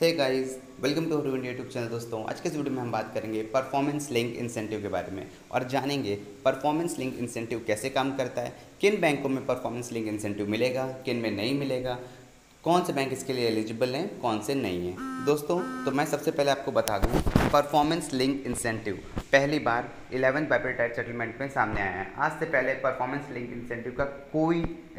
Hey guys, welcome to our YouTube channel. दोस्तों, आज के इस वीडियो में हम बात करेंगे परफॉर्मेंस लिंक इंसेंटिव के बारे में और जानेंगे परफॉर्मेंस लिंक इंसेंटिव कैसे काम करता है, किन बैंकों में परफॉर्मेंस लिंक इंसेंटिव मिलेगा, किन में नहीं मिलेगा, कौन से बैंक इसके लिए एलिजिबल हैं, कौन से नहीं हैं। दोस्तों, तो मैं सबसे पहले आपको बता दूं, परफॉर्मेंस लिंक इंसेंटिव पहली बार 11 बाइपेटाइट सेटलमेंट में सामने आया है। आज से पहले परफॉर्मेंस लिंक इंसेंटिव का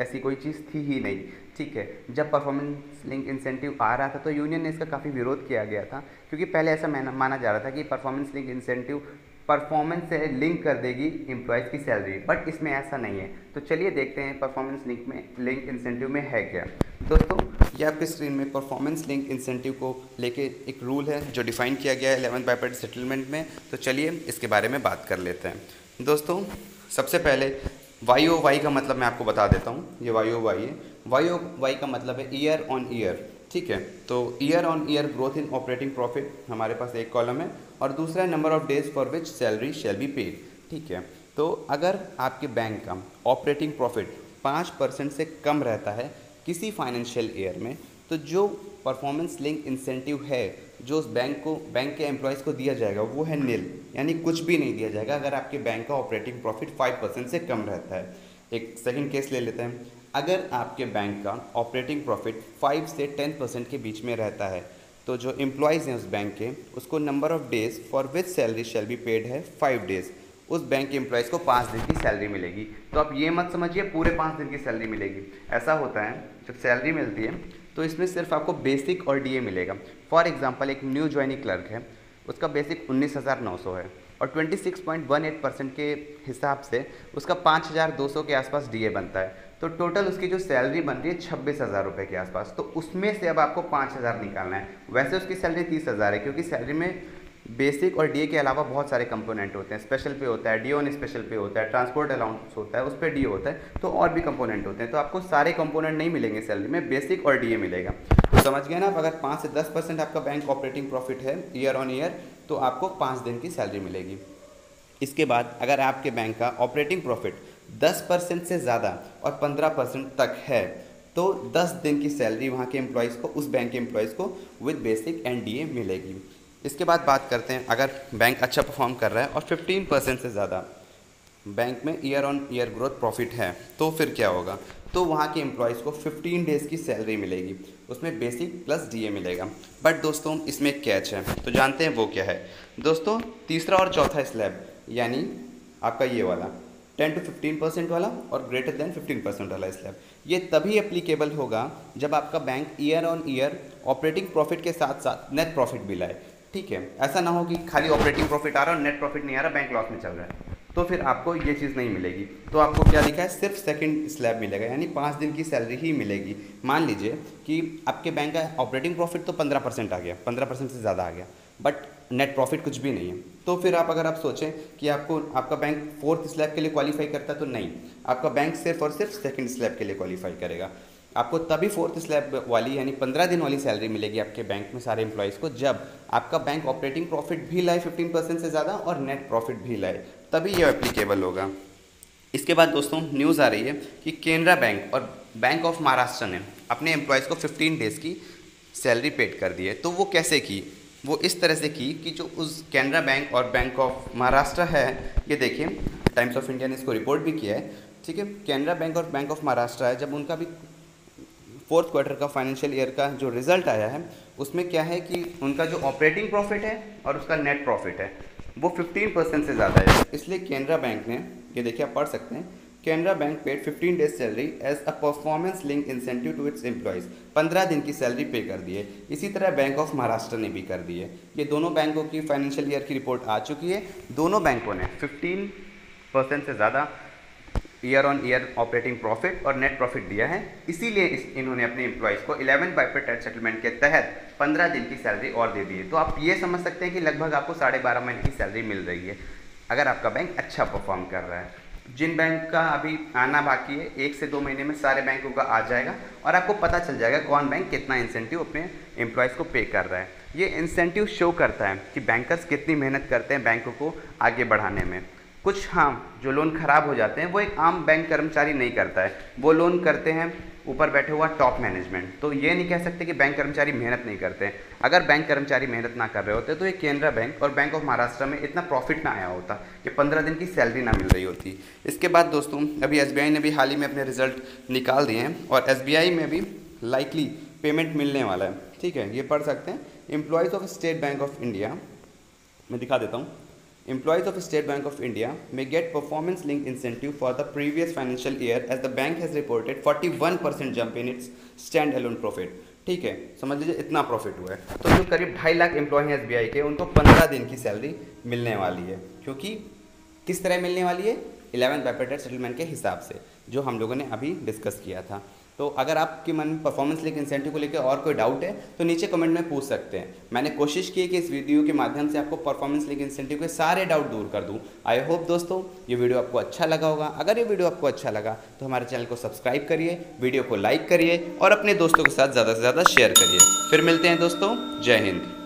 ऐसी कोई चीज़ थी ही नहीं। ठीक है, जब परफॉर्मेंस लिंक इंसेंटिव आ रहा था तो यूनियन ने इसका काफ़ी विरोध किया गया था, क्योंकि पहले ऐसा माना जा रहा था कि परफॉर्मेंस लिंक इंसेंटिव परफॉर्मेंस से लिंक कर देगी एम्प्लॉयज़ की सैलरी, बट इसमें ऐसा नहीं है। तो चलिए देखते हैं परफॉर्मेंस लिंक इंसेंटिव में है क्या। दोस्तों, ये आपकी स्क्रीन में परफॉर्मेंस लिंक इंसेंटिव को लेके एक रूल है जो डिफाइन किया गया है 11 बाइपेटाइट सेटलमेंट में। तो चलिए इसके बारे में बात कर लेते हैं। दोस्तों, सबसे पहले YOY का मतलब मैं आपको बता देता हूँ। ये YOY है। YOY का मतलब है ईयर ऑन ईयर। ठीक है, तो year on year growth in operating profit हमारे पास एक कॉलम है और दूसरा number of days for which salary shall be paid. ठीक है, तो अगर आपके बैंक का ऑपरेटिंग प्रॉफिट 5% से कम रहता है किसी फाइनेंशियल ईयर में, तो जो परफॉर्मेंस लिंक इंसेंटिव है जो उस बैंक के एम्प्लॉयज़ को दिया जाएगा वो है नील, यानी कुछ भी नहीं दिया जाएगा अगर आपके बैंक का ऑपरेटिंग प्रॉफिट 5% से कम रहता है। एक सेकंड केस ले लेते हैं। अगर आपके बैंक का ऑपरेटिंग प्रॉफिट 5 से 10% के बीच में रहता है तो जो एम्प्लॉयज़ हैं उस बैंक के, उसको number of days for which salary shall be paid है 5 डेज़। उस बैंक के एम्प्लॉयज़ को 5 दिन की सैलरी मिलेगी। तो आप ये मत समझिए पूरे 5 दिन की सैलरी मिलेगी। ऐसा होता है जब सैलरी मिलती है तो इसमें सिर्फ आपको बेसिक और DA मिलेगा। फॉर एग्जांपल, एक न्यू ज्वाइनिंग क्लर्क है, उसका बेसिक 19,900 है और 26.18% के हिसाब से उसका 5,200 के आसपास DA बनता है। तो टोटल उसकी जो सैलरी बन रही है 26,000 रुपये के आसपास। तो उसमें से अब आपको 5,000 निकालना है। वैसे उसकी सैलरी 30,000 है, क्योंकि सैलरी में बेसिक और DA के अलावा बहुत सारे कंपोनेंट होते हैं। स्पेशल पे होता है, DA ऑन स्पेशल पे होता है, ट्रांसपोर्ट अलाउंस होता है, उस पर DA होता है, तो और भी कंपोनेंट होते हैं। तो आपको सारे कंपोनेंट नहीं मिलेंगे सैलरी में, बेसिक और DA मिलेगा। तो समझ गए ना आप, अगर 5 से 10% आपका बैंक ऑपरेटिंग प्रॉफिट है ईयर ऑन ईयर तो आपको 5 दिन की सैलरी मिलेगी। इसके बाद अगर आपके बैंक का ऑपरेटिंग प्रॉफिट 10% से ज़्यादा और 15% तक है तो 10 दिन की सैलरी वहाँ के एम्प्लॉयज़ को, उस बैंक के एम्प्लॉयज़ को विद बेसिक एंड DA मिलेगी। इसके बाद बात करते हैं, अगर बैंक अच्छा परफॉर्म कर रहा है और 15% से ज़्यादा बैंक में year on year growth profit है तो फिर क्या होगा। तो वहाँ के एम्प्लॉयज़ को 15 डेज़ की सैलरी मिलेगी, उसमें बेसिक प्लस DA मिलेगा। बट दोस्तों, इसमें एक कैच है, तो जानते हैं वो क्या है। दोस्तों, तीसरा और चौथा स्लैब, यानी आपका ये वाला 10 to 15% वाला और ग्रेटर देन 15% वाला स्लैब, ये तभी एप्लीकेबल होगा जब आपका bank year on year operating profit के साथ साथ नेट प्रॉफिट भी लाए। ठीक है, ऐसा ना हो कि खाली ऑपरेटिंग प्रॉफिट आ रहा है और नेट प्रॉफिट नहीं आ रहा, बैंक लॉस में चल रहा है, तो फिर आपको ये चीज़ नहीं मिलेगी। तो आपको क्या लिखा है, सिर्फ सेकंड स्लैब मिलेगा, यानी 5 दिन की सैलरी ही मिलेगी। मान लीजिए कि आपके बैंक का ऑपरेटिंग प्रॉफिट तो 15% आ गया, 15% से ज़्यादा आ गया, बट नेट प्रॉफिट कुछ भी नहीं है। तो फिर अगर आप सोचें कि आपका बैंक 4th स्लैब के लिए क्वालिफाई करता है, तो नहीं, आपका बैंक सिर्फ और सिर्फ सेकंड स्लैब के लिए क्वालिफाई करेगा। आपको तभी 4th स्लैब वाली यानी 15 दिन वाली सैलरी मिलेगी आपके बैंक में सारे एम्प्लॉयज़ को, जब आपका बैंक ऑपरेटिंग प्रॉफिट भी लाए 15% से ज़्यादा और नेट प्रॉफिट भी लाए, तभी ये एप्लीकेबल होगा। इसके बाद दोस्तों, न्यूज़ आ रही है कि केनरा बैंक और बैंक ऑफ महाराष्ट्र ने अपने एम्प्लॉयज़ को 15 डेज़ की सैलरी पेड कर दी है। तो वो कैसे की, वो इस तरह से की कि जो उस केनरा बैंक और बैंक ऑफ महाराष्ट्र है, ये देखिए टाइम्स ऑफ इंडिया ने इसको रिपोर्ट भी किया है। ठीक है, केनरा बैंक और बैंक ऑफ महाराष्ट्र है, जब उनका भी 4th क्वार्टर का फाइनेंशियल ईयर का जो रिजल्ट आया है उसमें क्या है कि उनका जो ऑपरेटिंग प्रॉफिट है और उसका नेट प्रॉफिट है वो 15% से ज़्यादा है। इसलिए केनरा बैंक ने, ये देखिए आप पढ़ सकते हैं, Canara Bank paid 15 days salary as a performance link incentive to its employees. 15 दिन की सैलरी पे कर दी है। इसी तरह बैंक ऑफ महाराष्ट्र ने भी कर दी है। ये दोनों बैंकों की फाइनेंशियल ईयर की रिपोर्ट आ चुकी है। दोनों बैंकों ने 15% से ज़्यादा year on year operating profit और नेट प्रॉफिट दिया है। इसीलिए इन्होंने अपने एम्प्लॉयज़ को 11 बाइपेटाइट सेटलमेंट के तहत 15 दिन की सैलरी और दे दी है। तो आप ये समझ सकते हैं कि लगभग आपको 12.5 महीने की सैलरी मिल रही है अगर आपका बैंक अच्छा परफॉर्म कर रहा है। जिन बैंक का अभी आना बाकी है, 1 से 2 महीने में सारे बैंकों का आ जाएगा और आपको पता चल जाएगा कौन बैंक कितना इंसेंटिव अपने एम्प्लॉयज़ को पे कर रहा है। ये इंसेंटिव शो करता है कि बैंकर्स कितनी मेहनत करते हैं बैंकों को आगे बढ़ाने में। कुछ हाँ जो लोन ख़राब हो जाते हैं वो एक आम बैंक कर्मचारी नहीं करता है, वो लोन करते हैं ऊपर बैठे हुआ टॉप मैनेजमेंट। तो ये नहीं कह सकते कि बैंक कर्मचारी मेहनत नहीं करते हैं। अगर बैंक कर्मचारी मेहनत ना कर रहे होते तो ये केनरा बैंक और बैंक ऑफ महाराष्ट्र में इतना प्रॉफिट ना आया होता, कि 15 दिन की सैलरी ना मिल रही होती। इसके बाद दोस्तों अभी एसबीआई ने भी हाल ही में अपने रिजल्ट निकाल दिए हैं और एसबीआई में भी लाइकली पेमेंट मिलने वाला है। ठीक है, ये पढ़ सकते हैं। Employees of state bank of India, मैं दिखा देता हूँ। Employees of State Bank of India may get performance linked incentive for the previous financial year as the bank has reported 41% jump in its stand-alone profit। ठीक है, समझ लीजिए इतना profit हुआ है। तो जो करीब 2.5 लाख एम्प्लॉय हैं एसबीआई के, उनको 15 दिन की सैलरी मिलने वाली है। क्योंकि किस तरह मिलने वाली है? 11 बैपेटेड सेटलमेंट के हिसाब से, जो हम लोगों ने अभी डिस्कस किया था। तो अगर आपके मन में परफॉर्मेंस लिंक इंसेंटिव को लेकर और कोई डाउट है तो नीचे कमेंट में पूछ सकते हैं। मैंने कोशिश की कि इस वीडियो के माध्यम से आपको परफॉर्मेंस लिंक इंसेंटिव के सारे डाउट दूर कर दूं। आई होप दोस्तों ये वीडियो आपको अच्छा लगा होगा। अगर ये वीडियो आपको अच्छा लगा तो हमारे चैनल को सब्सक्राइब करिए, वीडियो को लाइक करिए और अपने दोस्तों के साथ ज़्यादा से ज़्यादा शेयर करिए। फिर मिलते हैं दोस्तों, जय हिंद।